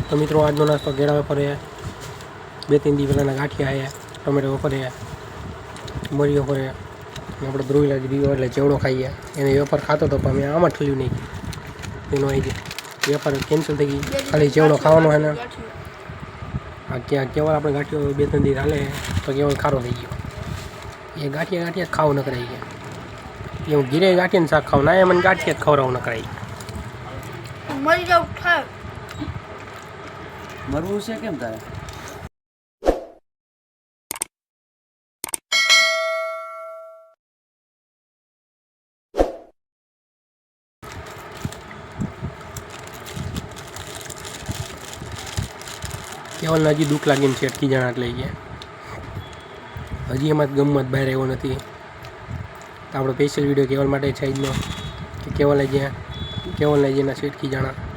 તો મિત્રો આજનો નાસ્તો કેળા વેફર है 2-3 દી પહેલાંના ગાંઠિયા है ટમેટા વેફર है મરી વેફર है આપણે ધ્રુવીલા દીવો એટલે ચેવડો ખાઈએ એને વેફર ખાતો હતો પણ મેં આમાં ઠલ્યું નહીં એનો આવી વેફર કેન્સલ થઈ ગઈ ખાલી ચેવડો ખાવાનો છે ને આ કેવળ આપણે ગાંઠિયો 2-3 દી હાલે તો કેવળ ખારો થઈ ગયો એ ગાંઠિયા ખાવ ન કરાઈ ગયા એવું ગીરે ગાંઠિયાને શાક ખાવ ના એ મને ગાંઠિયા જ ખવડાવું ન કરાઈ મરી જાવ થાય મરવું છે કેમ તારે કેવલને હજી દુઃખ લાગીને છેટકી જણા લઈ ગયા હજી એમાં ગમત બહાર આવ્યો નથી તો આપણો સ્પેશિયલ વિડીયો કેવલ માટે છે જ નો કે કેવલ લઈ ગયા કેવલ લઈ જઈને છેટકી જણા